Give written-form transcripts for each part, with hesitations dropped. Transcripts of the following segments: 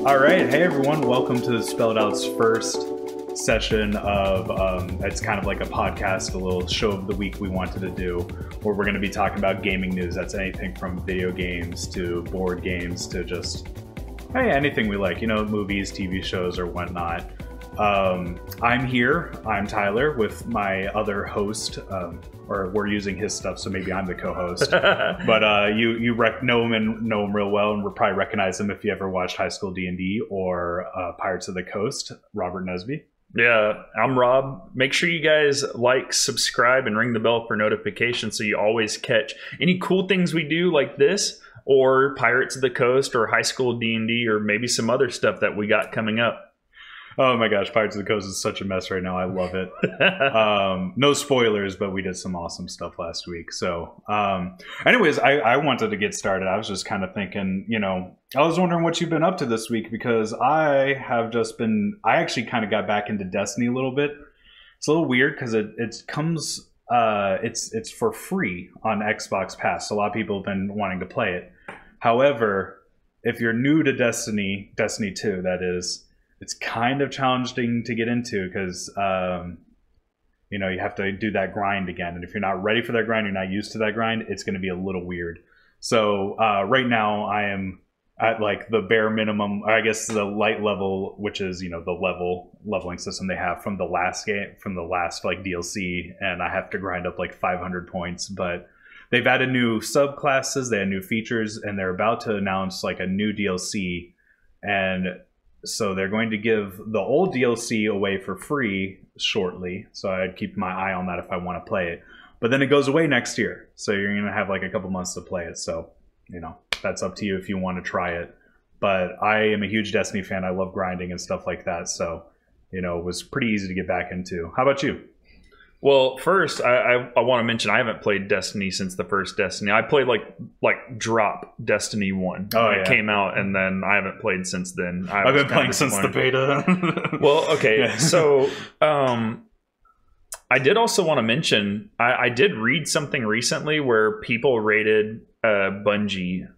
All right, hey everyone, welcome to Spelled Out's first session of, it's kind of like a podcast, a little show of the week we wanted to do, where we're going to be talking about gaming news. That's anything from video games to board games to just, hey, anything we like, you know, movies, TV shows, or whatnot. I'm here, I'm Tyler, with my other host, or we're using his stuff, so maybe I'm the co-host. But you know him real well, and we'll probably recognize him if you ever watched High School D&D or Pirates of the Coast, Robert Nesby. Yeah, I'm Rob. Make sure you guys like, subscribe, and ring the bell for notifications so you always catch any cool things we do like this, or Pirates of the Coast, or High School D&D, or maybe some other stuff that we got coming up. Oh my gosh, Pirates of the Coast is such a mess right now. I love it. No spoilers, but we did some awesome stuff last week. So anyways, I wanted to get started. I was just kind of thinking, you know, I was wondering what you've been up to this week, because I actually kind of got back into Destiny a little bit. It's a little weird because it comes, it's for free on Xbox Pass. So a lot of people have been wanting to play it. However, if you're new to Destiny 2, that is, it's kind of challenging to get into because, you know, you have to do that grind again. And if you're not ready for that grind, you're not used to that grind, it's going to be a little weird. So right now I am at like the bare minimum, I guess the light level, which is, you know, the leveling system they have from the last game, from the last like DLC. And I have to grind up like 500 points, but they've added new subclasses, they had new features, and they're about to announce like a new DLC. And so they're going to give the old DLC away for free shortly. So I'd keep my eye on that if I want to play it. But then it goes away next year. So you're going to have like a couple months to play it. So, you know, that's up to you if you want to try it. But I am a huge Destiny fan. I love grinding and stuff like that. So, you know, it was pretty easy to get back into. How about you? Well, first, I want to mention I haven't played Destiny since the first Destiny. I played like drop Destiny 1 when it came out, and then I haven't played since then. I've been playing since the beta. Well, okay, yeah. So I did also want to mention I did read something recently where people rated Bungie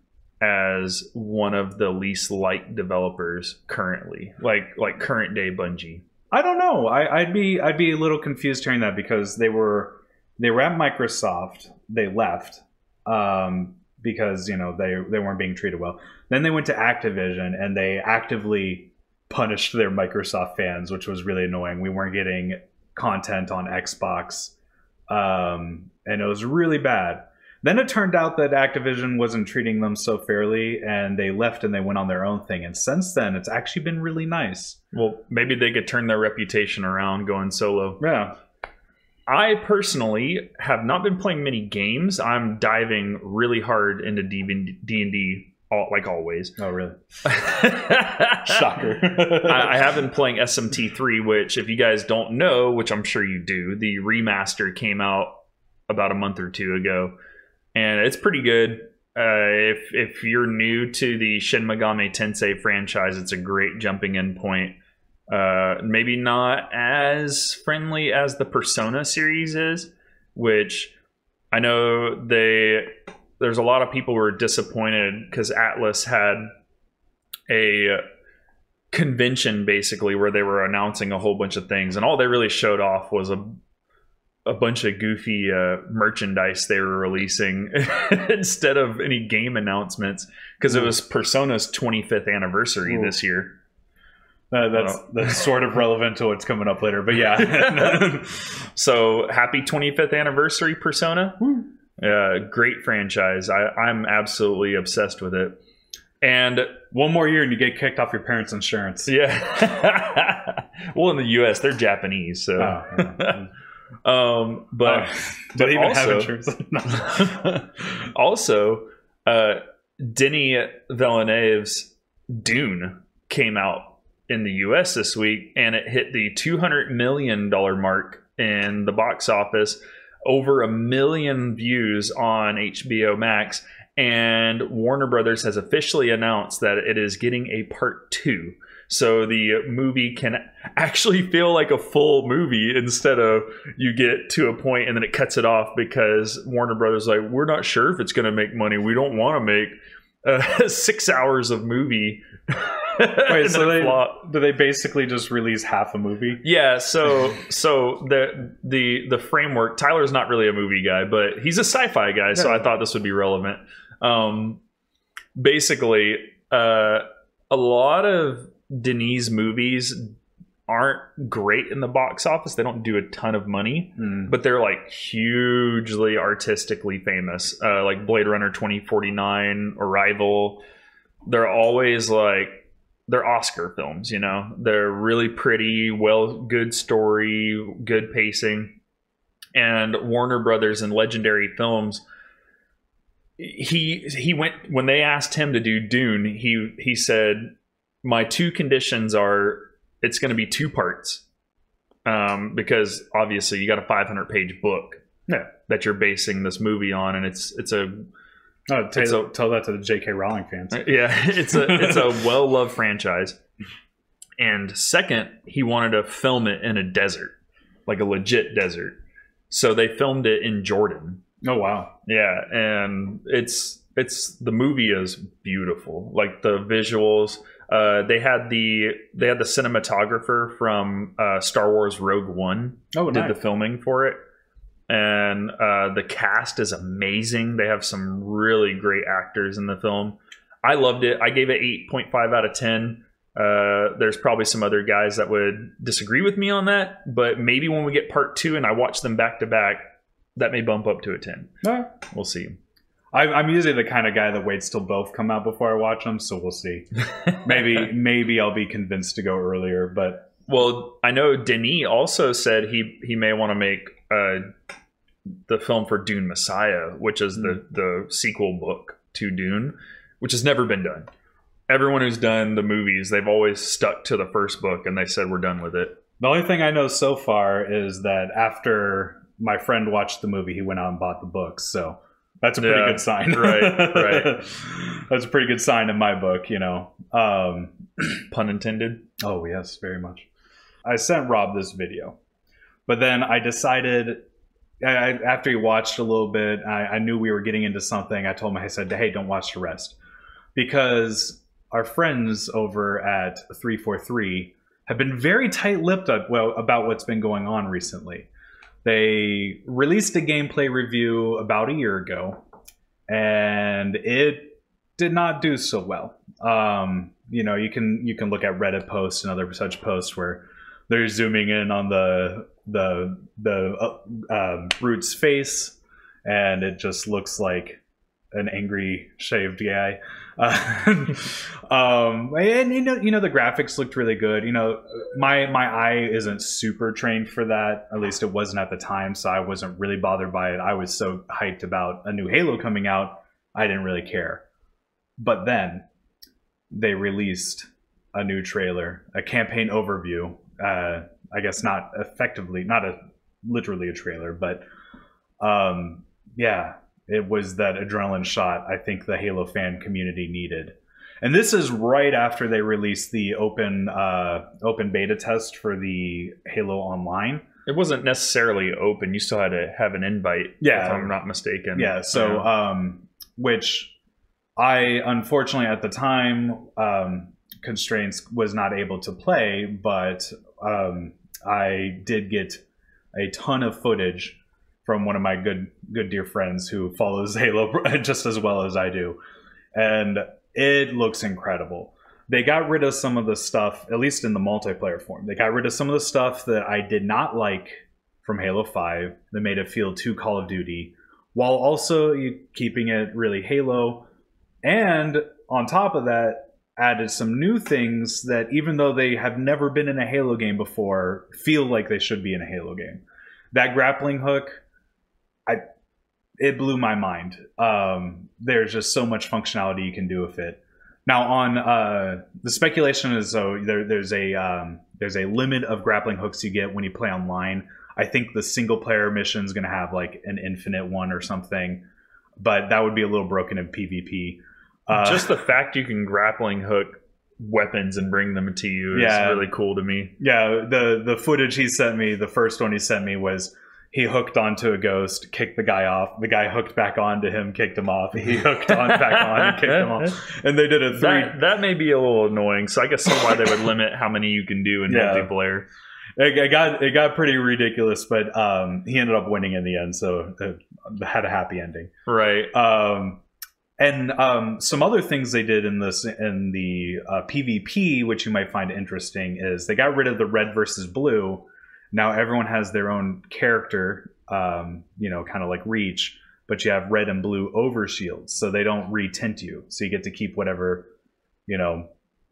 as one of the least liked developers currently, like current day Bungie. I don't know. I'd be a little confused hearing that, because they were at Microsoft. They left because, you know, they weren't being treated well. Then they went to Activision, and they actively punished their Microsoft fans, which was really annoying. We weren't getting content on Xbox, and it was really bad. Then it turned out that Activision wasn't treating them so fairly, and they left and they went on their own thing. And since then, it's actually been really nice. Well, maybe they could turn their reputation around going solo. Yeah. I personally have not been playing many games. I'm diving really hard into D&D, like always. Oh, really? Shocker. I have been playing SMT3, which, if you guys don't know, which I'm sure you do, the remaster came out about a month or two ago. And it's pretty good. If you're new to the Shin Megami Tensei franchise, it's a great jumping in point. Maybe not as friendly as the Persona series is, which I know there's a lot of people who were disappointed because Atlas had a convention basically where they were announcing a whole bunch of things, and all they really showed off was a bunch of goofy merchandise they were releasing instead of any game announcements, because it was Persona's 25th anniversary this year. That's sort of relevant to what's coming up later, but yeah. So happy 25th anniversary, Persona. Great franchise. I'm absolutely obsessed with it. And one more year and you get kicked off your parents' insurance. Yeah. Well, in the US, they're Japanese, so but do they even also, have insurance? Also, Denis Villeneuve's Dune came out in the US this week, and it hit the $200 million mark in the box office, over 1 million views on HBO Max, and Warner Brothers has officially announced that it is getting a part 2. So the movie can actually feel like a full movie instead of you get to a point and then it cuts it off because Warner Brothers is like, we're not sure if it's going to make money. We don't want to make 6 hours of movie Wait, so do they basically just release half a movie? Yeah, so the framework, Tyler's not really a movie guy, but he's a sci-fi guy, so I thought this would be relevant. Basically, a lot of Denis movies aren't great in the box office. They don't do a ton of money, but they're like hugely artistically famous. Like Blade Runner 2049, Arrival. They're always like, they're Oscar films, you know? They're really pretty, good story, good pacing. And Warner Brothers and Legendary Films, he went, when they asked him to do Dune, he said, my two conditions are, it's going to be 2 parts, because obviously you got a 500-page book that you're basing this movie on, and it's a tell that to the J.K. Rowling fans. Yeah, it's a well-loved franchise. And second, he wanted to film it in a desert, like a legit desert. So they filmed it in Jordan. Oh wow! Yeah, and it's the movie is beautiful, like the visuals. They had the cinematographer from Star Wars Rogue One did the filming for it, and the cast is amazing. They have some really great actors in the film. I loved it. I gave it 8.5 out of 10. There's probably some other guys that would disagree with me on that, but maybe when we get part 2 and I watch them back to back, that may bump up to a 10. We'll see. I'm usually the kind of guy that waits till both come out before I watch them, so we'll see. Maybe I'll be convinced to go earlier, but I know Denis also said he may want to make the film for Dune Messiah, which is the sequel book to Dune, which has never been done. Everyone who's done the movies, they've always stuck to the first book, and they said we're done with it. The only thing I know so far is that after my friend watched the movie, he went out and bought the books, so that's a pretty good sign. Right. That's a pretty good sign in my book, you know. Pun intended. Oh, yes, very much. I sent Rob this video, but then I decided, after he watched a little bit, I knew we were getting into something. I told him, I said, hey, don't watch the rest. Because our friends over at 343 have been very tight-lipped about what's been going on recently. They released a gameplay review about a year ago, and it did not do so well. You know, you can look at Reddit posts and other such posts where they're zooming in on the brute's face, and it just looks like an angry shaved guy. And you know the graphics looked really good. You know, my eye isn't super trained for that. At least it wasn't at the time, so I wasn't really bothered by it. I was so hyped about a new Halo coming out, I didn't really care. But then they released a new trailer, a campaign overview. I guess not literally a trailer, but yeah. It was that adrenaline shot I think the Halo fan community needed. And this is right after they released the open beta test for the Halo Online. It wasn't necessarily open. You still had to have an invite, if I'm not mistaken. Yeah, so which I, unfortunately, at the time, constraints, was not able to play, but I did get a ton of footage from one of my good dear friends who follows Halo just as well as I do. And it looks incredible. They got rid of some of the stuff, at least in the multiplayer form. They got rid of some of the stuff that I did not like from Halo 5 that made it feel too Call of Duty, while also keeping it really Halo. And on top of that, added some new things that, even though they have never been in a Halo game before, feel like they should be in a Halo game. That grappling hook, it blew my mind. There's just so much functionality you can do with it. Now, on the speculation is there's a limit of grappling hooks you get when you play online. I think the single player mission is going to have like an infinite one or something, but that would be a little broken in PvP. Just the fact you can grappling hook weapons and bring them to you is really cool to me. Yeah, the footage he sent me, the first one he sent me was, he hooked onto a ghost, kicked the guy off. The guy hooked back onto him, kicked him off. He hooked on back on and kicked him off. And they did a 3. That may be a little annoying. So I guess that's why they would limit how many you can do in multiplayer. It got pretty ridiculous, but he ended up winning in the end, so it had a happy ending. Right. And some other things they did in the PvP, which you might find interesting, is they got rid of the red versus blue. Now everyone has their own character, kind of like Reach, but you have red and blue overshields, so they don't retint you. So you get to keep whatever,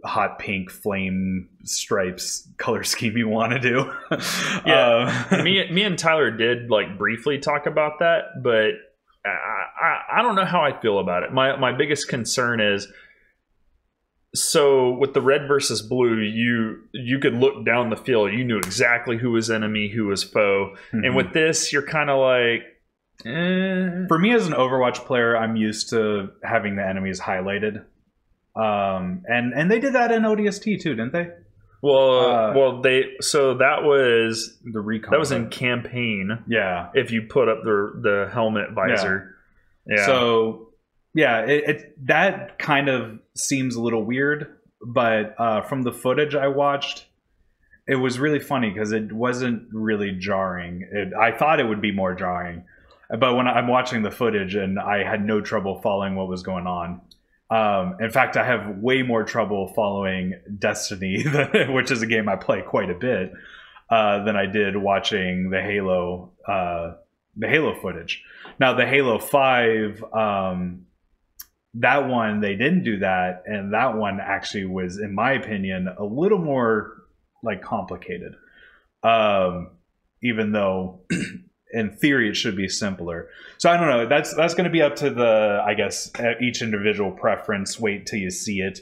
hot pink flame stripes color scheme you want to do. Me and Tyler did like briefly talk about that, but I don't know how I feel about it. My biggest concern is, so with the red versus blue, you could look down the field. You knew exactly who was enemy, who was foe. Mm-hmm. And with this, you're kind of like... For me as an Overwatch player, I'm used to having the enemies highlighted. And they did that in ODST too, didn't they? That was the recon. That was in campaign. Yeah. If you put up the helmet visor. Yeah. So that kind of seems a little weird, but from the footage I watched, it was really funny because it wasn't really jarring. I thought it would be more jarring, but when I'm watching the footage, and I had no trouble following what was going on. In fact, I have way more trouble following Destiny, which is a game I play quite a bit, than I did watching the Halo footage. Now, the Halo 5, that one, they didn't do that, and that one actually was, in my opinion, a little more like complicated. Even though in theory it should be simpler. So I don't know. That's going to be up to I guess each individual preference. Wait till you see it.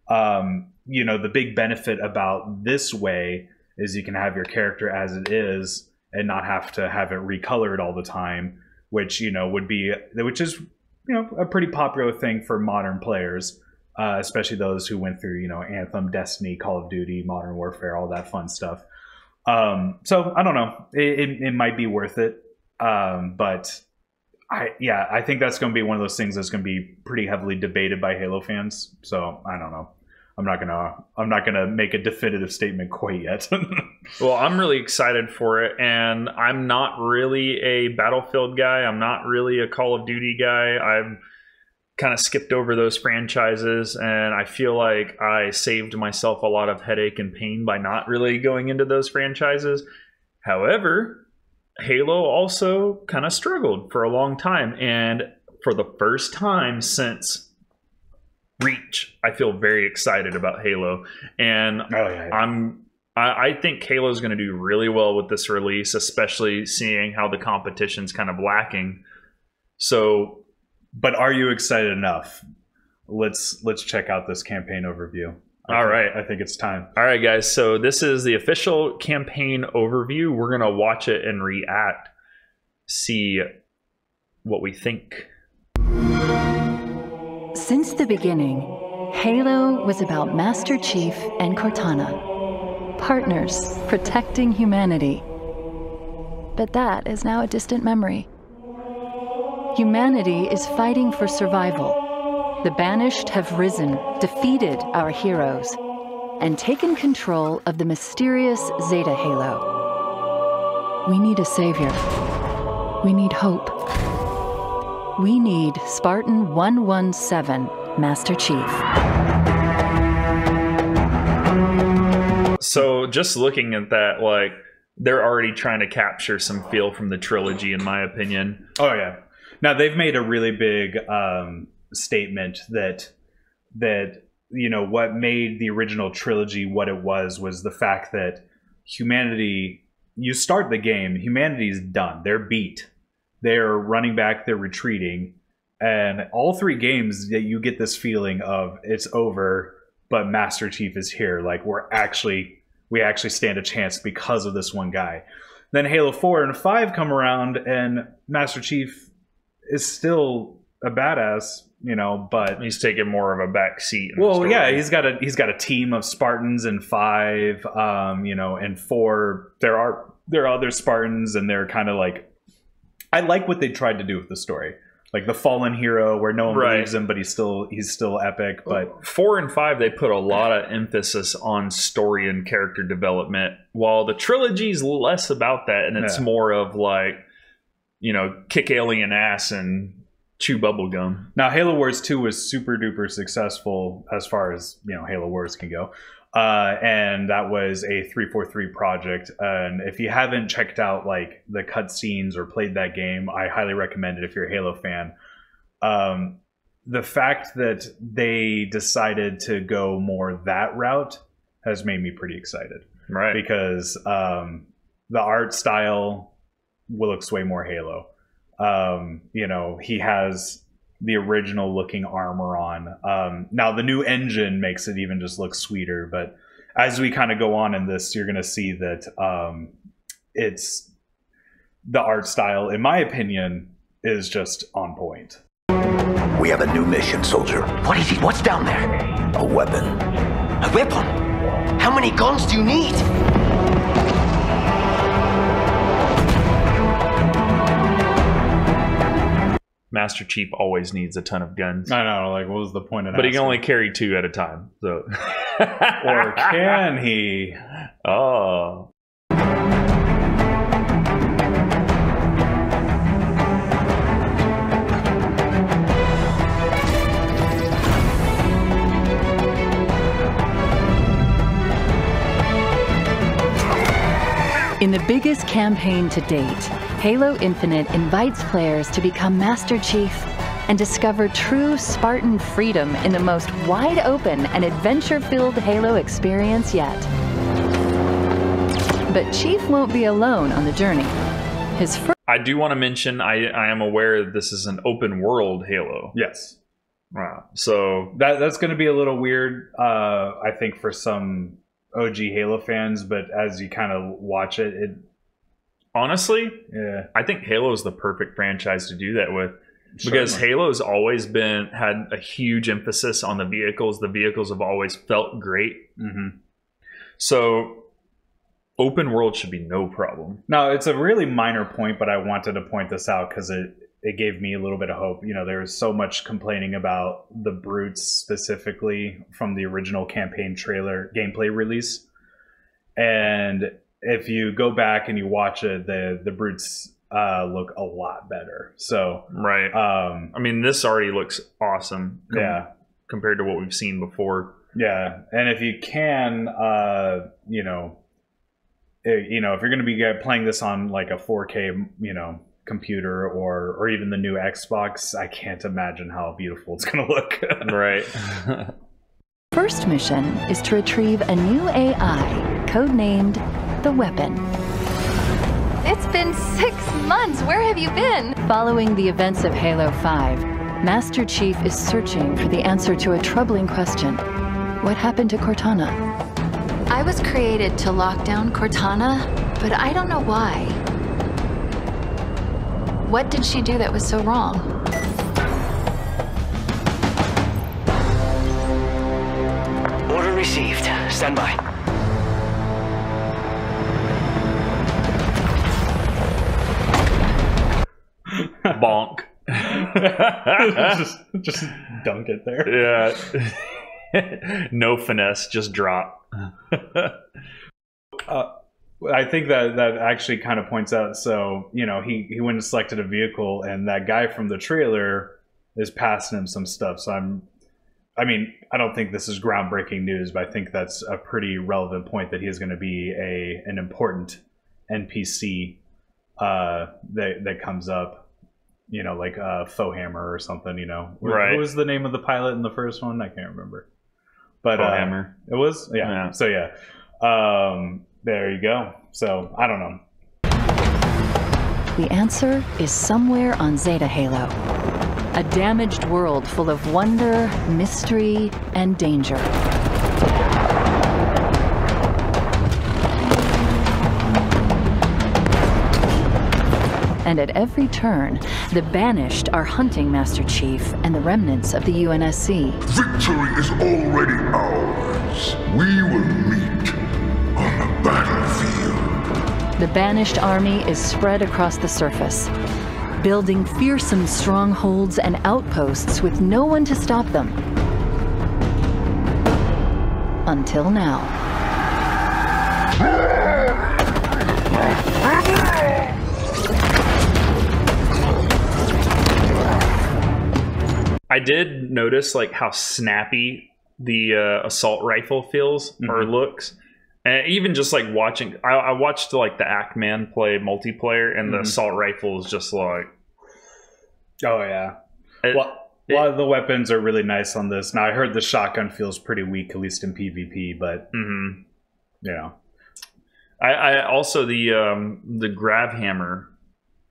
The big benefit about this way is you can have your character as it is and not have to have it recolored all the time, which is a pretty popular thing for modern players, especially those who went through Anthem, Destiny, Call of Duty, Modern Warfare, all that fun stuff. So I don't know. It might be worth it, but I think that's going to be one of those things that's going to be pretty heavily debated by Halo fans. So I don't know. I'm not gonna make a definitive statement quite yet. Well, I'm really excited for it, and I'm not really a Battlefield guy. I'm not really a Call of Duty guy. I've kind of skipped over those franchises, and I feel like I saved myself a lot of headache and pain by not really going into those franchises. However, Halo also kind of struggled for a long time, and for the first time since Reach, I feel very excited about Halo, and I think Halo is going to do really well with this release, especially seeing how the competition's kind of lacking. So, but are you excited enough? Let's check out this campaign overview. I think it's time. All right, guys. So this is the official campaign overview. We're going to watch it and react, see what we think. Since the beginning, Halo was about Master Chief and Cortana, partners protecting humanity. But that is now a distant memory. Humanity is fighting for survival. The Banished have risen, defeated our heroes, and taken control of the mysterious Zeta Halo. We need a savior. We need hope. We need Spartan 117, Master Chief. So just looking at that, like, they're already trying to capture some feel from the trilogy, in my opinion. Oh, yeah. Now, they've made a really big statement that what made the original trilogy what it was the fact that humanity, you start the game, humanity's done. They're beat. They're running back, they're retreating, and all three games that you get this feeling of it's over, but Master Chief is here. Like we actually stand a chance because of this one guy. Then Halo 4 and 5 come around, and Master Chief is still a badass, but he's taking more of a back seat. Well, yeah, he's got a team of Spartans in 5, in 4. There are they're other Spartans, and they're kind of like, I like what they tried to do with the story. Like the fallen hero where no one believes him, but he's still epic. But 4 and 5, they put a lot of emphasis on story and character development, while the trilogy's less about that, and it's more of like, you know, kick alien ass and chew bubble gum. Now, Halo Wars 2 was super duper successful as far as, you know, Halo Wars can go. And that was a 343 project. And if you haven't checked out like the cutscenes or played that game, I highly recommend it if you're a Halo fan. The fact that they decided to go more that route has made me pretty excited. Right. Because the art style looks way more Halo. You know, he has the original looking armor on. Now the new engine makes it even just look sweeter, but as we kind of go on in this, you're going to see that it's the art style, in my opinion, is just on point. We have a new mission, soldier. What is it? What's down there? A weapon. A weapon? How many guns do you need? Master Chief always needs a ton of guns. I know, like, what was the point of that? But he can only carry 2 at a time, so. Or can he? Oh. In the biggest campaign to date, Halo Infinite invites players to become Master Chief and discover true Spartan freedom in the most wide-open and adventure-filled Halo experience yet. But Chief won't be alone on the journey. I do want to mention, I am aware this is an open-world Halo. Yes. Wow. So that's going to be a little weird, I think, for some OG Halo fans, but as you kind of watch it honestly, I think Halo is the perfect franchise to do that with, because Halo's always had a huge emphasis on the vehicles. The vehicles have always felt great. Mm-hmm. So open world should be no problem. No, it's a really minor point, but I wanted to point this out because it gave me a little bit of hope. You know, there was so much complaining about the brutes specifically from the original campaign trailer gameplay release. And if you go back and you watch it, the brutes look a lot better. So right. I mean, this already looks awesome. Compared to what we've seen before. Yeah. And if you can, you know, if you're going to be playing this on like a 4K, you know, computer or even the new Xbox, I can't imagine how beautiful it's going to look. Right. First mission is to retrieve a new AI codenamed the Weapon. It's been 6 months. Where have you been? Following the events of Halo 5, Master Chief is searching for the answer to a troubling question. What happened to Cortana? I was created to lock down Cortana, but I don't know why. What did she do that was so wrong? Order received. Stand by. Bonk. just dunk it there. Yeah. No finesse, just drop. I think that actually kind of points out, so, you know, he went and selected a vehicle, and that guy from the trailer is passing him some stuff. So I mean, I don't think this is groundbreaking news, but I think that's a pretty relevant point that he is going to be an important NPC that comes up, you know, like Foehammer or something, you know. Right. What was the name of the pilot in the first one? I can't remember. But Foehammer. It was? Yeah. So yeah. There you go. So, I don't know. The answer is somewhere on Zeta Halo. A damaged world full of wonder, mystery, and danger. And at every turn, the Banished are hunting Master Chief and the remnants of the UNSC. Victory is already ours. We will meet on the battlefield. The Banished army is spread across the surface, building fearsome strongholds and outposts with no one to stop them. Until now. I did notice like how snappy the assault rifle feels or looks. And even just like watching, I watched like the Act-Man play multiplayer, and the assault rifle is just like, oh yeah. A lot of the weapons are really nice on this. Now I heard the shotgun feels pretty weak, at least in PvP, but yeah. I also the grav hammer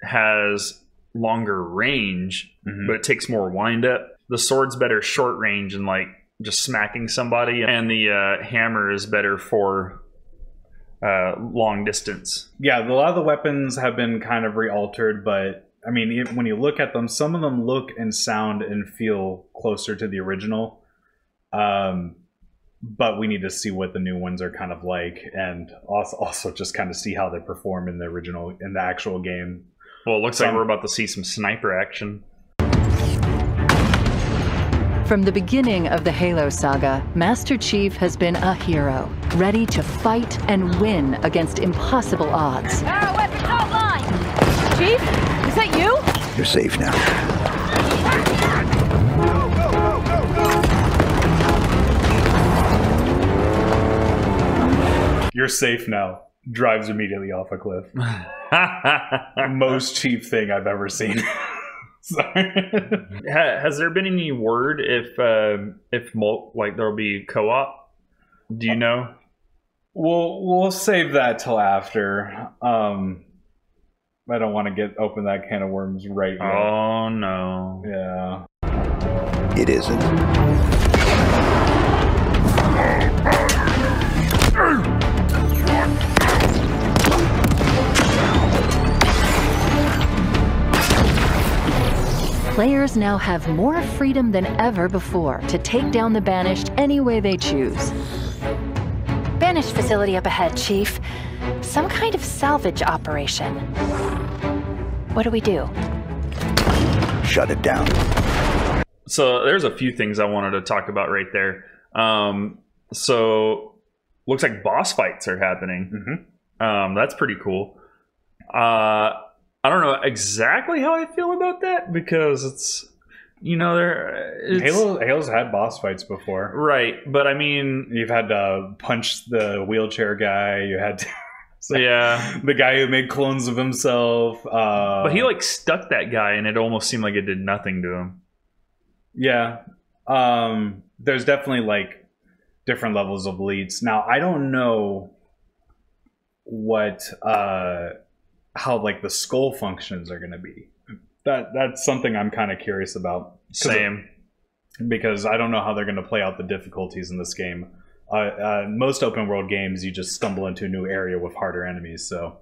has longer range, but it takes more wind up. The sword's better short range and like just smacking somebody, and the hammer is better for long distance. Yeah, a lot of the weapons have been kind of re-altered, but I mean, when you look at them, some of them look and sound and feel closer to the original. But we need to see what the new ones are kind of like, and also just kind of see how they perform in the actual game. Well, it looks like we're about to see some sniper action. From the beginning of the Halo saga, Master Chief has been a hero, ready to fight and win against impossible odds. Our weapons online! Chief, is that you? You're safe now. You're safe now. Drives immediately off a cliff. Most Chief thing I've ever seen. Sorry. Has there been any word if like there'll be co-op? Do you know? We'll save that till after. I don't want to open that can of worms right yet. Oh no. Yeah. It isn't. Players now have more freedom than ever before to take down the Banished any way they choose. Banished facility up ahead, Chief. Some kind of salvage operation. What do we do? Shut it down. So there's a few things I wanted to talk about right there. So looks like boss fights are happening. That's pretty cool. I don't know exactly how I feel about that, because it's, you know, Halo's had boss fights before, right? But I mean, you've had to punch the wheelchair guy. You had to, yeah, the guy who made clones of himself. But he like stuck that guy, and it almost seemed like it did nothing to him. Yeah, there's definitely like different levels of leads. Now I don't know what how like the skull functions are going to be. That's something I'm kind of curious about. Same. Because I don't know how they're going to play out the difficulties in this game. Most open world games, you just stumble into a new area with harder enemies, so.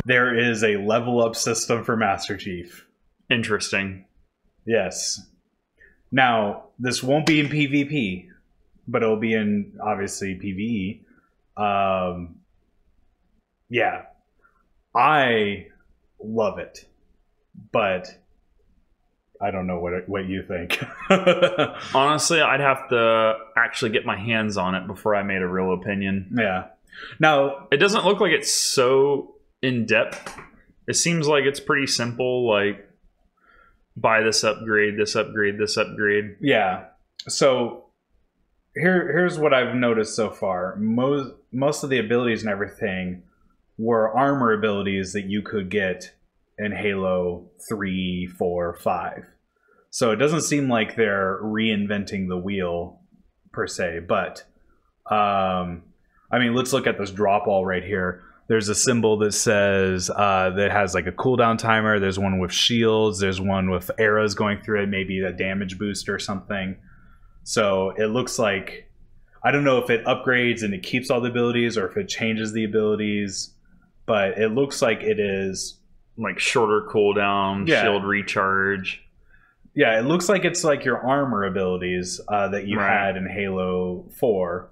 There is a level up system for Master Chief. Interesting. Yes. Now, this won't be in PvP, but it'll be in, obviously, PvE. Yeah. I love it. But I don't know what you think. Honestly, I'd have to actually get my hands on it before I made a real opinion. Yeah. Now, it doesn't look like it's so in-depth. It seems like it's pretty simple, like buy this upgrade, this upgrade, this upgrade. Yeah. So here's what I've noticed so far. Most of the abilities and everything were armor abilities that you could get in Halo 3, 4, 5. So it doesn't seem like they're reinventing the wheel per se, but I mean, let's look at this drop all right here. There's a symbol that says that has like a cooldown timer. There's one with shields. There's one with arrows going through it, maybe a damage boost or something. So it looks like, I don't know if it upgrades and it keeps all the abilities or if it changes the abilities, but it looks like it is like shorter cooldown, shield recharge. Yeah, it looks like it's like your armor abilities that you had in Halo 4,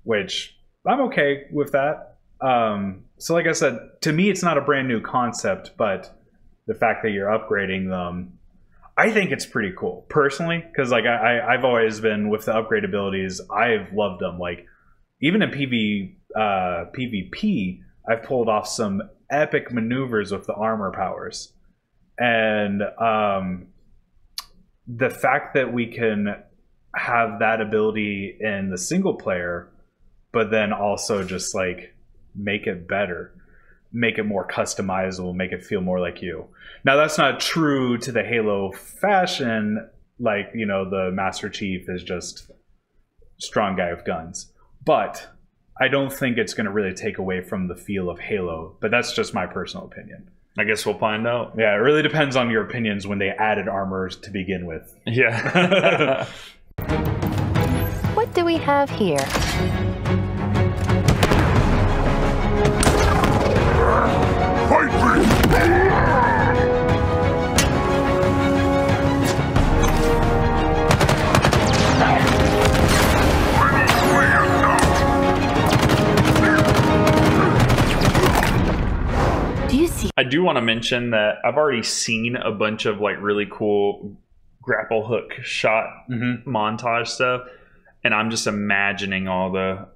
which I'm okay with that. So like I said, to me it's not a brand new concept, but the fact that you're upgrading them, I think it's pretty cool personally, because like I've always been with the upgrade abilities. I've loved them. Like even in PvP, I've pulled off some epic maneuvers with the armor powers, and the fact that we can have that ability in the single player, but then also just like make it better, make it more customizable, make it feel more like you. Now that's not true to the Halo fashion, like, you know, the Master Chief is just strong guy with guns. But I don't think it's going to really take away from the feel of Halo, but that's just my personal opinion. I guess we'll find out. Yeah, it really depends on your opinions when they added armors to begin with. Yeah. What do we have here? Fight me! Do you see? I do want to mention that I've already seen a bunch of like really cool grapple hook shot montage stuff, and I'm just imagining all the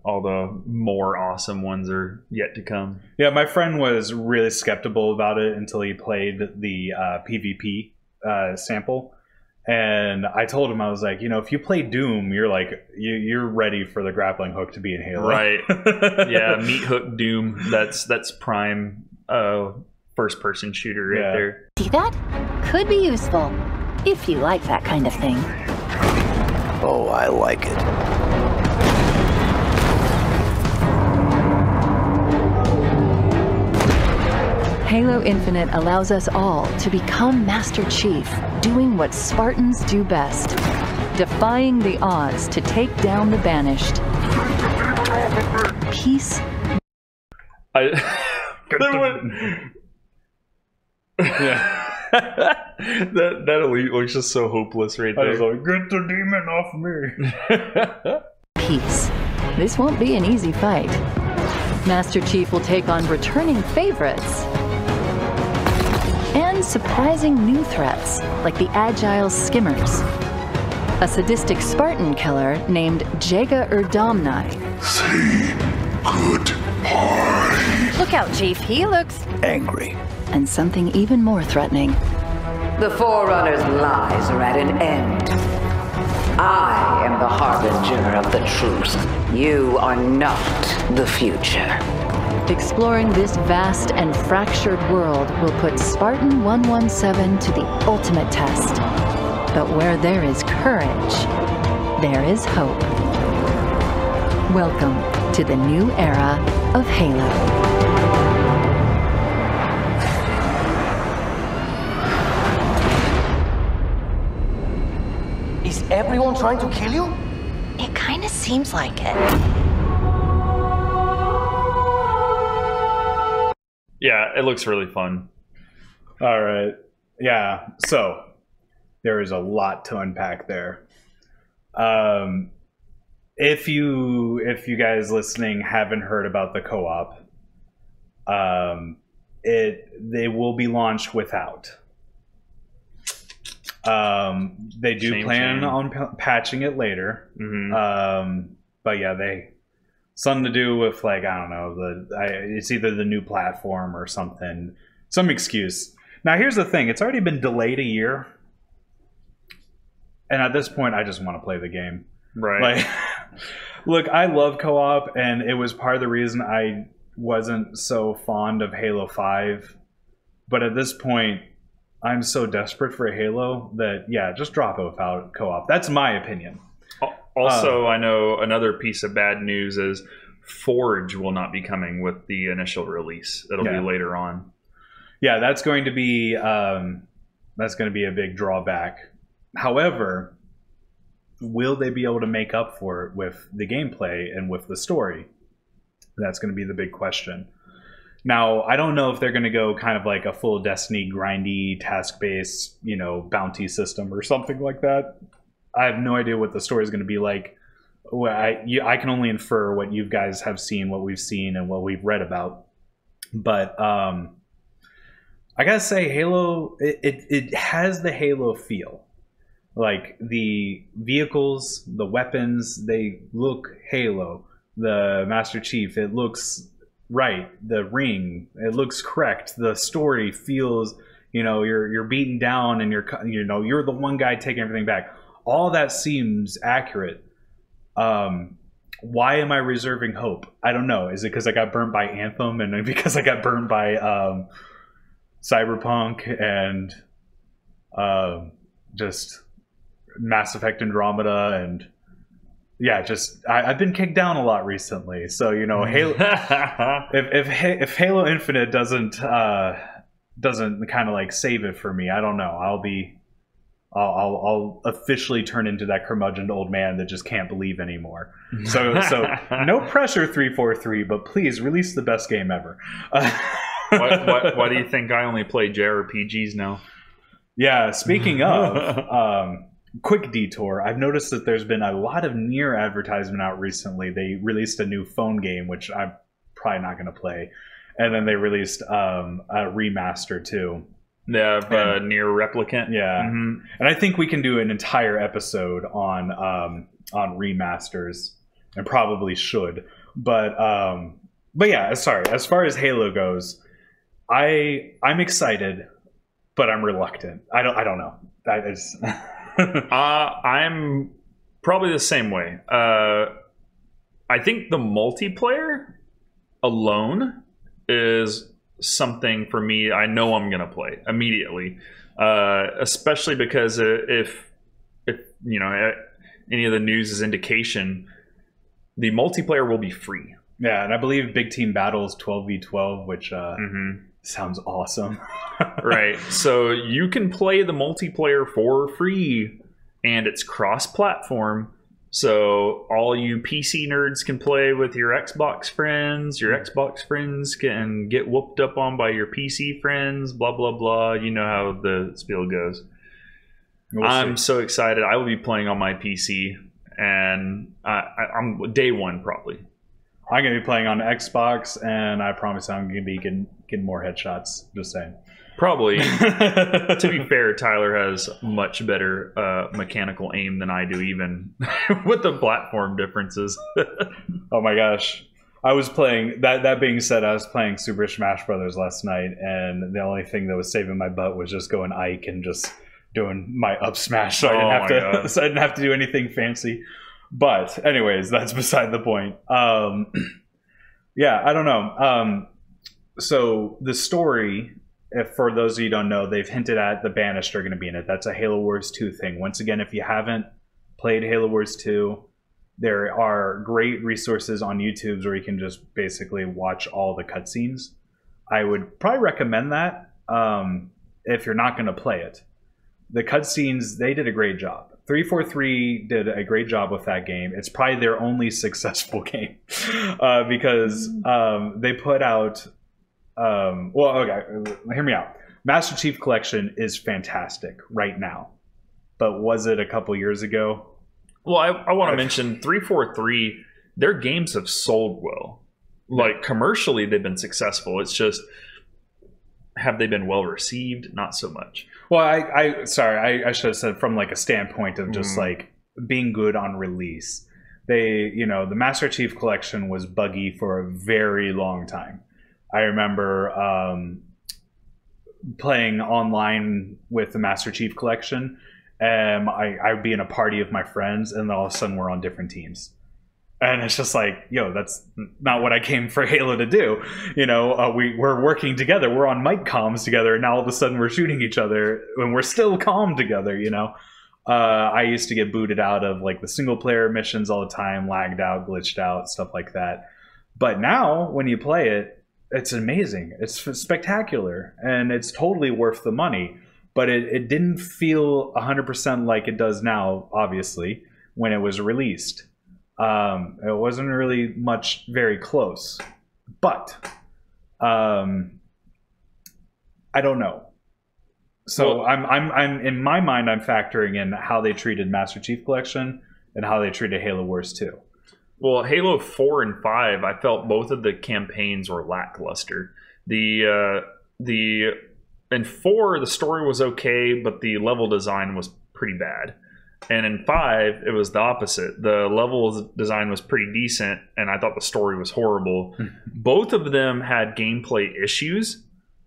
more awesome ones are yet to come. Yeah, my friend was really skeptical about it until he played the PvP sample, and I told him, I was like, you know, if you play Doom, you're like you're ready for the grappling hook to be in Halo, right? Yeah, meat hook Doom. That's prime first person shooter right there. See that? Could be useful if you like that kind of thing. Oh, I like it. Halo Infinite allows us all to become Master Chief, doing what Spartans do best, defying the odds to take down the Banished. Peace. That elite looks just so hopeless right there. I was like, get the demon off me. Peace. This won't be an easy fight. Master Chief will take on returning favorites and surprising new threats like the agile skimmers, a sadistic Spartan killer named Jaga Erdamni. Say goodbye. Look out, Chief. He looks Angry. And something even more threatening. The Forerunner's lies are at an end. I am the harbinger of the truth. You are not the future. Exploring this vast and fractured world will put Spartan 117 to the ultimate test. But where there is courage, there is hope. Welcome to the new era of Halo. Is everyone trying to kill you? It kind of seems like it. Yeah, it looks really fun. All right. Yeah. So there is a lot to unpack there. If you guys listening haven't heard about the co-op, they will be launched without. They do plan on patching it later. But yeah, something to do with, like, I don't know, it's either the new platform or something, some excuse. Now here's the thing, it's already been delayed a year, and at this point I just want to play the game. Right. Like, look, I love co-op, and it was part of the reason I wasn't so fond of Halo 5, but at this point I'm so desperate for a Halo that, yeah, just drop it without co-op. That's my opinion. Also, I know another piece of bad news is Forge will not be coming with the initial release. It'll be later on. Yeah, that's going to be a big drawback. However, will they be able to make up for it with the gameplay and with the story? That's going to be the big question. Now, I don't know if they're going to go kind of like a full Destiny grindy, task-based, bounty system or something like that. I have no idea what the story is going to be like. Well, I can only infer what you guys have seen, what we've seen, and what we've read about. But I gotta say, Halo, it has the Halo feel. Like, the vehicles, the weapons, they look Halo. The Master Chief, it looks right. The ring, it looks correct. The story feels, you're beaten down and you're the one guy taking everything back. All that seems accurate. Why am I reserving hope? I don't know. Is it because I got burnt by Anthem and because I got burnt by Cyberpunk and just Mass Effect Andromeda and I've been kicked down a lot recently. So Halo. if Halo Infinite doesn't kind of like save it for me, I don't know. I'll officially turn into that curmudgeon old man that just can't believe anymore. So no pressure, 343, but please release the best game ever. Why do you think I only play JRPGs now? Yeah, speaking of, quick detour. I've noticed that there's been a lot of Nier advertisement out recently. They released a new phone game, which I'm probably not going to play. And then they released a remaster too. Yeah, Nier Replicant. Yeah, and I think we can do an entire episode on remasters, and probably should. But yeah, sorry. As far as Halo goes, I'm excited, but I'm reluctant. I don't know. That is. I'm probably the same way. I think the multiplayer alone is something for me I know I'm going to play immediately, especially because if any of the news is indication, the multiplayer will be free. Yeah, and I believe Big Team Battles 12v12, which sounds awesome. Right, so you can play the multiplayer for free, and it's cross-platform. So all you PC nerds can play with your Xbox friends. Your Xbox friends can get whooped up on by your PC friends. Blah blah blah. You know how the spiel goes. I'm so excited. I will be playing on my PC, and I'm day one probably. I'm gonna be playing on Xbox, and I promise I'm gonna be getting more headshots. Just saying. Probably. To be fair, Tyler has much better mechanical aim than I do, even with the platform differences. Oh my gosh. I was playing, that being said, I was playing Super Smash Brothers last night, and the only thing that was saving my butt was just going Ike and just doing my up smash, so I didn't have to do anything fancy. But anyways, that's beside the point. Yeah, I don't know. So the story, if for those of you who don't know, they've hinted at the Banished are going to be in it. That's a Halo Wars 2 thing. Once again, if you haven't played Halo Wars 2, there are great resources on YouTube where you can just basically watch all the cutscenes. I would probably recommend that if you're not going to play it. The cutscenes, they did a great job. 343 did a great job with that game. It's probably their only successful game because they put out... well, okay, hear me out. Master Chief Collection is fantastic right now. But was it a couple years ago? Well, I want to mention 343, their games have sold well. Like, commercially, they've been successful. It's just, have they been well received? Not so much. Well, I should have said from like a standpoint of just like being good on release. They, the Master Chief Collection was buggy for a very long time. I remember playing online with the Master Chief Collection, and I would be in a party of my friends, and then all of a sudden we're on different teams. And it's just like, yo, that's not what I came for Halo to do. We're working together. We're on mic comms together, and now all of a sudden we're shooting each other, and we're still calm together, I used to get booted out of like the single player missions all the time, lagged out, glitched out, stuff like that. But now when you play it, it's amazing. It's spectacular, and it's totally worth the money. But it didn't feel 100% like it does now, obviously, when it was released. It wasn't really much very close, but I don't know. So well, I'm in my mind, I'm factoring in how they treated Master Chief Collection and how they treated Halo Wars 2. Well, Halo 4 and 5, I felt both of the campaigns were lackluster. In 4, the story was okay, but the level design was pretty bad. And in 5, it was the opposite. The level design was pretty decent, and I thought the story was horrible. Both of them had gameplay issues,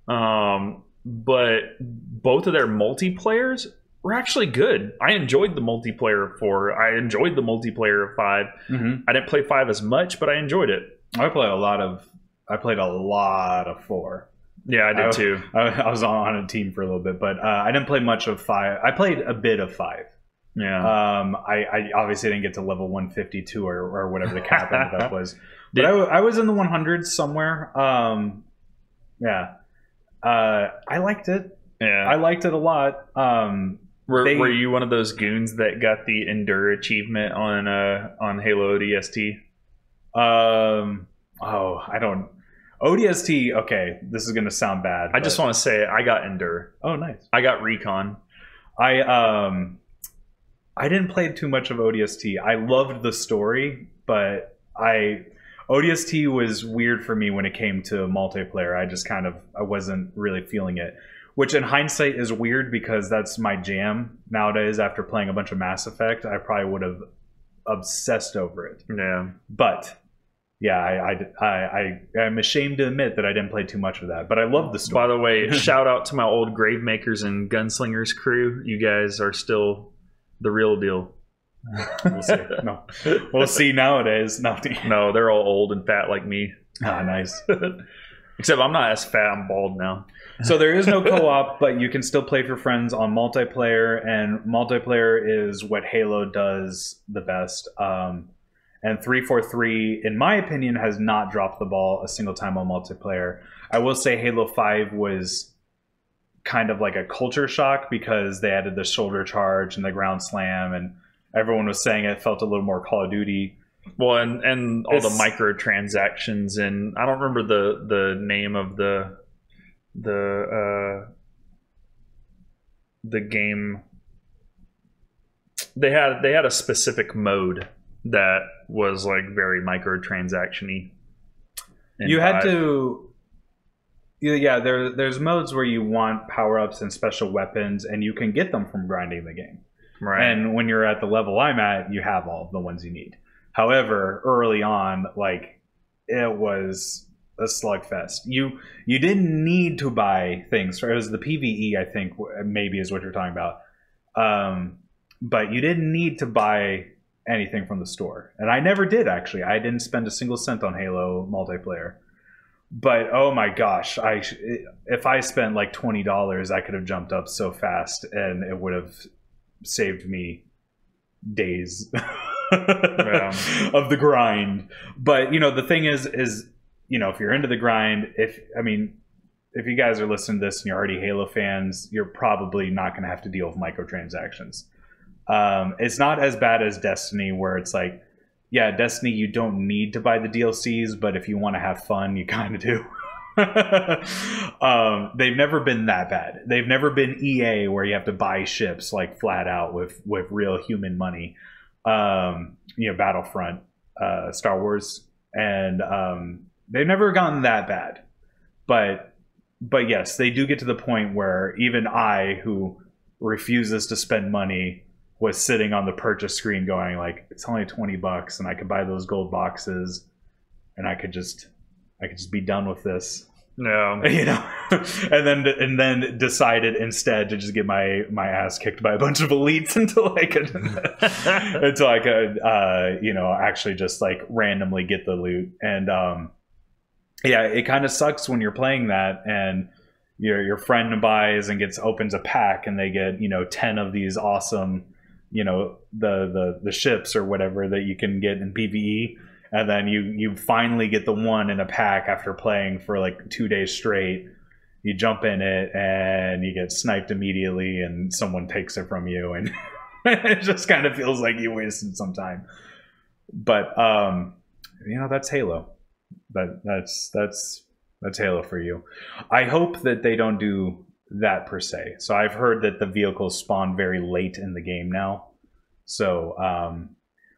but both of their multiplayers were actually good. I enjoyed the multiplayer of 4. I enjoyed the multiplayer of 5. I didn't play 5 as much, but I enjoyed it. I played a lot of 4. Yeah, I did too. I was on a team for a little bit, but I didn't play much of 5. I played a bit of 5. Yeah. I obviously didn't get to level 152 or whatever the cap ended up was. But I was in the 100s somewhere. Yeah. I liked it. Yeah. I liked it a lot. Were you one of those goons that got the Endure achievement on Halo ODST? I don't. ODST, okay, this is going to sound bad. I just want to say I got Endure. Oh, nice. I got Recon. I didn't play too much of ODST. I loved the story, but ODST was weird for me when it came to multiplayer. I wasn't really feeling it. Which in hindsight is weird because that's my jam nowadays. After playing a bunch of Mass Effect, I probably would have obsessed over it. Yeah. But yeah, I'm ashamed to admit that I didn't play too much of that. But I love the story. By the way, shout out to my old Gravemakers and Gunslingers crew. You guys are still the real deal. We'll see. No, we'll see nowadays. No, they're all old and fat like me. Ah, nice. Except I'm not as fat. I'm bald now. So there is no co-op, but you can still play for friends on multiplayer, and multiplayer is what Halo does the best. And 343, in my opinion, has not dropped the ball a single time on multiplayer. I will say Halo 5 was kind of like a culture shock because they added the shoulder charge and the ground slam, and everyone was saying it felt a little more Call of Duty. Well, and all the microtransactions, and I don't remember the name of the game. They had a specific mode that was like very microtransaction-y. You had to... Yeah, there's modes where you want power-ups and special weapons, and you can get them from grinding the game. Right. And when you're at the level I'm at, you have all the ones you need. However, early on, like, it was a slugfest. You didn't need to buy things. It was the PvE, I think, maybe is what you're talking about. But you didn't need to buy anything from the store. And I never did, actually. I didn't spend a single cent on Halo multiplayer. But, oh my gosh, if I spent like $20, I could have jumped up so fast, and it would have saved me days of the grind. But, the thing is, if you're into the grind, if you guys are listening to this and you're already Halo fans, you're probably not going to have to deal with microtransactions. It's not as bad as Destiny, where it's like, yeah, Destiny, you don't need to buy the DLCs, but if you want to have fun, you kind of do. They've never been that bad. They've never been EA, where you have to buy ships like flat out with real human money. Battlefront, Star Wars, and they've never gotten that bad. But yes, they do get to the point where even I, who refuses to spend money, was sitting on the purchase screen going like, it's only $20 and I could buy those gold boxes and I could just be done with this. No. And then decided instead to just get my ass kicked by a bunch of elites until I could actually just like randomly get the loot. And it kind of sucks when you're playing that and your friend buys and opens a pack and they get 10 of these awesome the ships or whatever that you can get in PvE, and then you finally get the one in a pack after playing for like 2 days straight. You jump in it and you get sniped immediately and someone takes it from you, and It just kind of feels like you wasted some time. But that's Halo. That's Halo for you. I hope that they don't do that per se. So I've heard that the vehicles spawn very late in the game now. So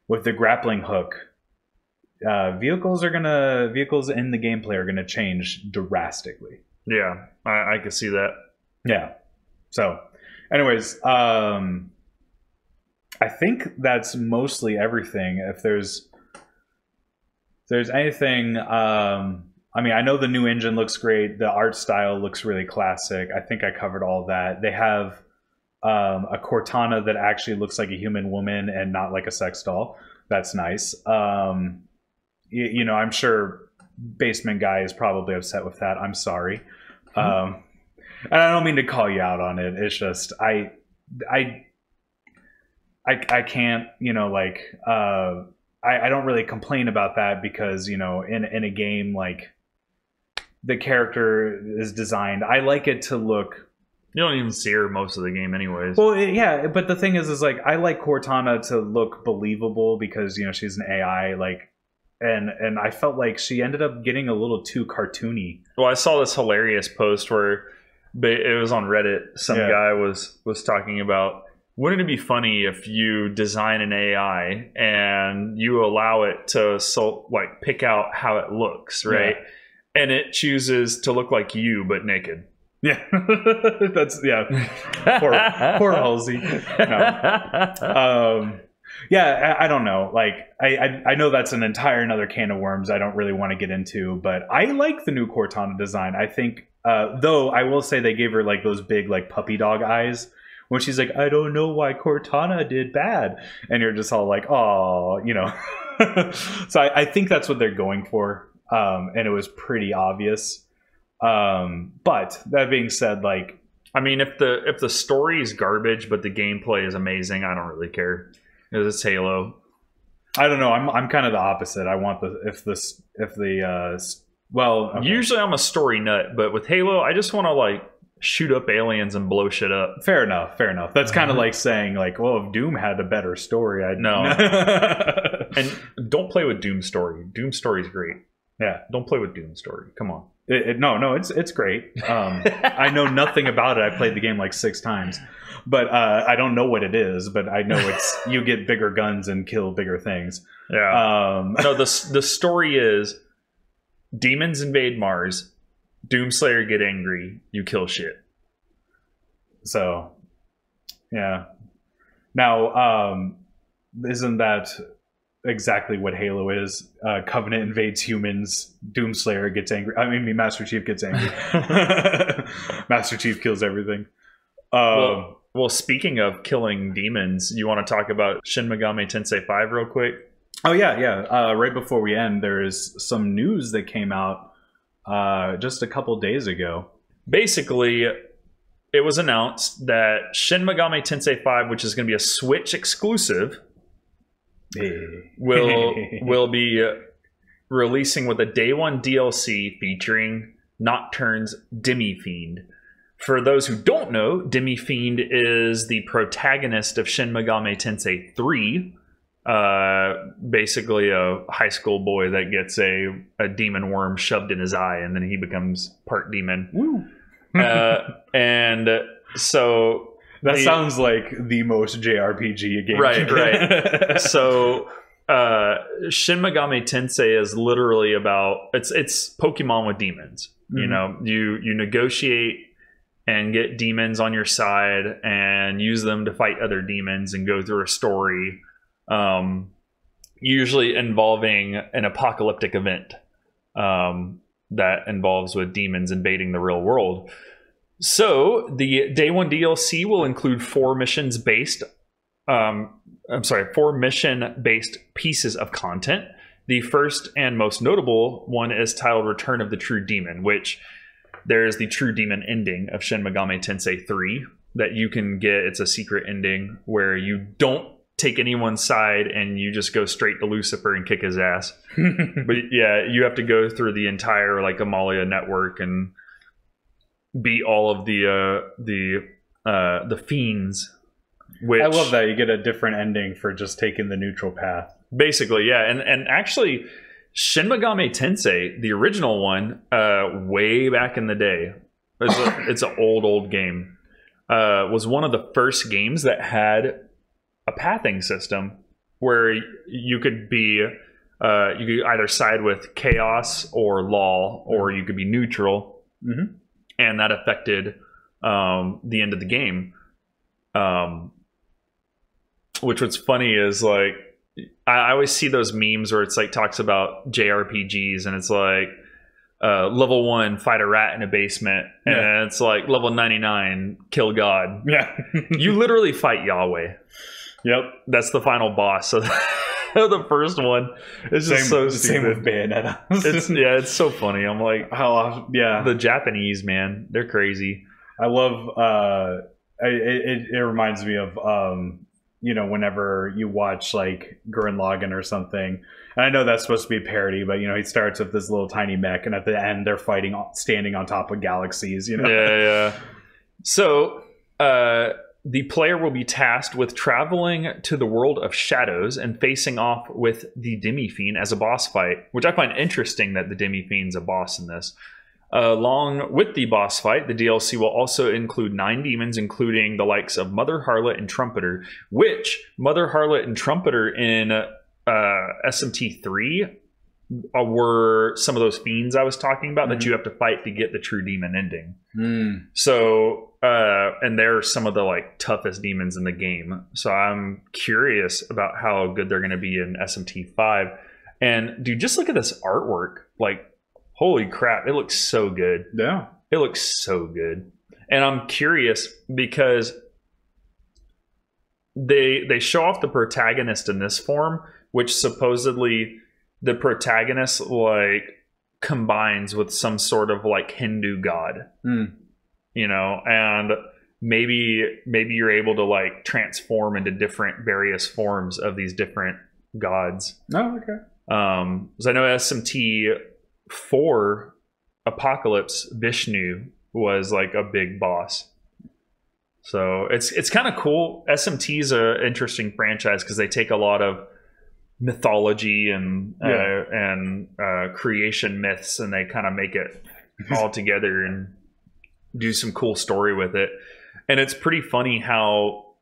with the grappling hook, vehicles in the gameplay are gonna change drastically. Yeah, I could see that. Yeah. So, anyways, I think that's mostly everything. If there's anything, I mean, I know the new engine looks great. The art style looks really classic. I think I covered all that. They have a Cortana that actually looks like a human woman and not like a sex doll. That's nice. I'm sure Basement Guy is probably upset with that. I'm sorry. And I don't mean to call you out on it. It's just I can't, I don't really complain about that because, in a game, like, the character is designed. I like it to look... You don't even see her most of the game anyways. Well, yeah, but the thing is like, I like Cortana to look believable because, she's an AI, like... And I felt like she ended up getting a little too cartoony. Well, I saw this hilarious post where it was on Reddit. Some guy was talking about, wouldn't it be funny if you design an AI and you allow it to pick out how it looks, right? Yeah. And it chooses to look like you but naked. Yeah, poor Halsey. No. Yeah, I don't know. Like, I know that's an entire another can of worms I don't really want to get into, but I like the new Cortana design. I think, though, I will say they gave her like those big like puppy dog eyes when she's like, I don't know why Cortana did bad, and you're just all like, oh, So I think that's what they're going for, and it was pretty obvious. But that being said, like, I mean, if the story is garbage but the gameplay is amazing, I don't really care. It's Halo. I don't know. I'm kind of the opposite. I want okay. Usually I'm a story nut, but with Halo, I just want to like shoot up aliens and blow shit up. Fair enough. That's kind of like saying like, well, if Doom had a better story, I'd know. And don't play with Doom story. Doom story is great. Yeah. Don't play with Doom story. Come on. No, it's great. I know nothing about it. I played the game like 6 times. But I don't know what it is, but I know it's you get bigger guns and kill bigger things. Yeah. No, the story is demons invade Mars, Doomslayer get angry, you kill shit. So, yeah. Now, isn't that exactly what Halo is? Covenant invades humans, Doomslayer gets angry. I mean, Master Chief gets angry. Master Chief kills everything. Well, speaking of killing demons, you want to talk about Shin Megami Tensei 5 real quick? Oh, yeah. Right before we end, there's some news that came out just a couple days ago. Basically, it was announced that Shin Megami Tensei 5, which is going to be a Switch exclusive, will be releasing with a Day 1 DLC featuring Nocturne's Demi-Fiend. For those who don't know, Demi-Fiend is the protagonist of Shin Megami Tensei 3. Basically a high school boy that gets a demon worm shoved in his eye and then he becomes part demon. Woo. And so... That sounds like the most JRPG game. Right. So Shin Megami Tensei is literally about... It's Pokemon with demons. Mm-hmm. You negotiate and get demons on your side and use them to fight other demons and go through a story, usually involving an apocalyptic event that involves with demons invading the real world. So the Day 1 DLC will include 4 mission-based pieces of content. The first and most notable one is titled Return of the True Demon, which there's the True Demon ending of Shin Megami Tensei 3 that you can get. It's a secret ending where you don't take anyone's side and you just go straight to Lucifer and kick his ass. But yeah, you have to go through the entire like Amalia network and beat all of the fiends Which, I love that you get a different ending for just taking the neutral path. Basically, yeah, and actually, Shin Megami Tensei, the original one, way back in the day, it's an old game. Was one of the first games that had a pathing system where you could be you could either side with chaos or law, or you could be neutral, and that affected the end of the game. Which what's funny is like I always see those memes where it's like talks about JRPGs and it's like level 1 fight a rat in a basement, and it's like level 99 kill God. Yeah. You literally fight Yahweh. Yep. That's the final boss of the first one. It's just so stupid. Same with Bayonetta. It's so funny. I'm like, the Japanese, man, they're crazy. I love it reminds me of whenever you watch like Gurren Lagann or something, and I know that's supposed to be a parody, but he starts with this little tiny mech, and at the end they're fighting standing on top of galaxies. Yeah. So the player will be tasked with traveling to the world of shadows and facing off with the demi-fiend as a boss fight, which I find interesting that the demi-fiend's a boss in this. Along with the boss fight, the DLC will also include 9 demons, including the likes of Mother Harlot and Trumpeter, which Mother Harlot and Trumpeter in SMT3 were some of those fiends I was talking about that you have to fight to get the true demon ending. So, and they're some of the like toughest demons in the game. So I'm curious about how good they're going to be in SMT5. And dude, just look at this artwork. Like, holy crap, it looks so good. Yeah. It looks so good. And I'm curious because they show off the protagonist in this form, which supposedly the protagonist like combines with some sort of like Hindu god. And maybe you're able to like transform into different various forms of these different gods. Oh, okay. Because I know SMT4 Apocalypse Vishnu was like a big boss. So it's kind of cool. SMT is an interesting franchise because they take a lot of mythology and creation myths, and they kind of make it all together and do some cool story with it. And it's pretty funny how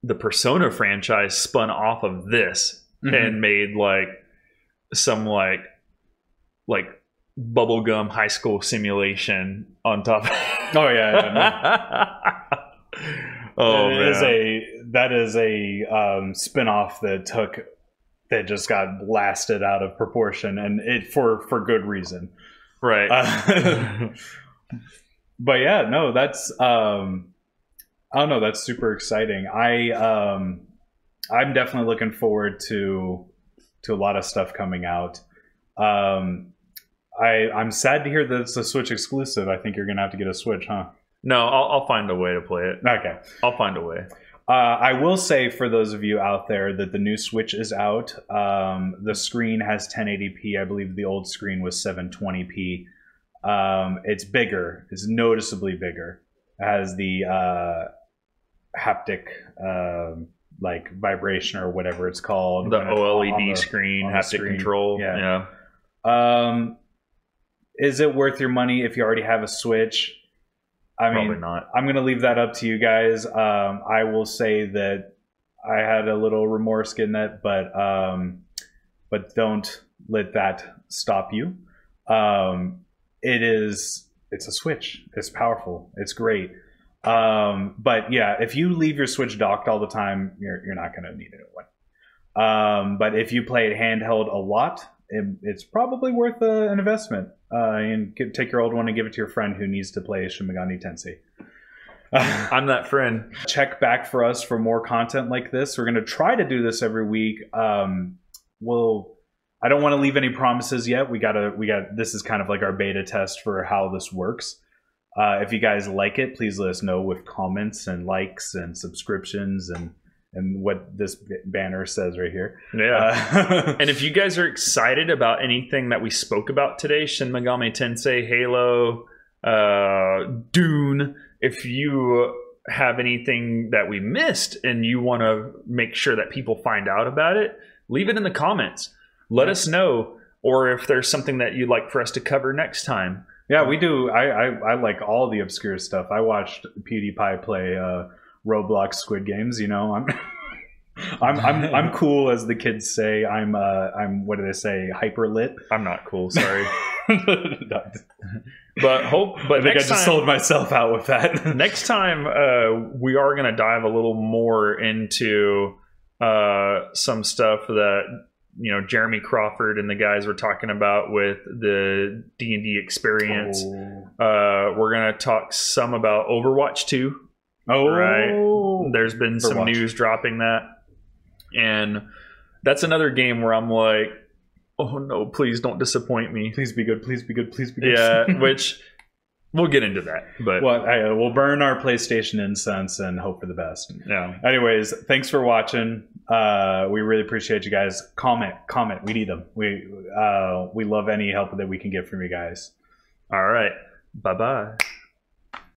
the Persona franchise spun off of this and made like some like bubblegum high school simulation on top. Oh yeah. Oh man. That is a spin-off that just got blasted out of proportion, and it for good reason. Right. But yeah, no, that's I don't know, that's super exciting. I'm definitely looking forward to a lot of stuff coming out. I'm sad to hear that it's a Switch exclusive. I think you're gonna have to get a Switch, huh? No, I'll find a way to play it. Okay, I'll find a way. I will say for those of you out there that the new Switch is out. The screen has 1080p. I believe the old screen was 720p. It's bigger. It's noticeably bigger. It has the haptic like vibration or whatever it's called. The OLED screen, haptic control. Yeah. Is it worth your money if you already have a Switch? Probably not. I'm going to leave that up to you guys. I will say that I had a little remorse getting that, but don't let that stop you. It's a Switch. It's powerful. It's great. But yeah, if you leave your Switch docked all the time, you're not going to need a new one. But if you play it handheld a lot, it's probably worth an investment. And take your old one and give it to your friend who needs to play Shin Megami Tensei. I'm that friend. Check back for us for more content like this. We're going to try to do this every week. I don't want to leave any promises yet. We got this is kind of like our beta test for how this works. If you guys like it, please let us know with comments and likes and subscriptions and what this banner says right here. Yeah. And if you guys are excited about anything that we spoke about today, Shin Megami Tensei, Halo, Dune, if you have anything that we missed and you want to make sure that people find out about it, leave it in the comments. Let us know, or if there's something that you'd like for us to cover next time. Yeah, we do. I like all the obscure stuff. I watched PewDiePie play Roblox Squid Games. You know, I'm cool, as the kids say. I'm what do they say? Hyper lit. I'm not cool. Sorry. But I think I just sold myself out with that. Next time, we are going to dive a little more into some stuff that, you know, Jeremy Crawford and the guys were talking about with the D&D experience. We're going to talk some about Overwatch 2. Right? There's been some news dropping that. And that's another game where I'm like, oh no, please don't disappoint me. Please be good, please be good, please be good. Yeah, which we'll get into that. But we'll burn our PlayStation incense and hope for the best. Yeah. Anyways, thanks for watching. We really appreciate you guys. Comment. We need them. We love any help that we can get from you guys. All right. Bye-bye.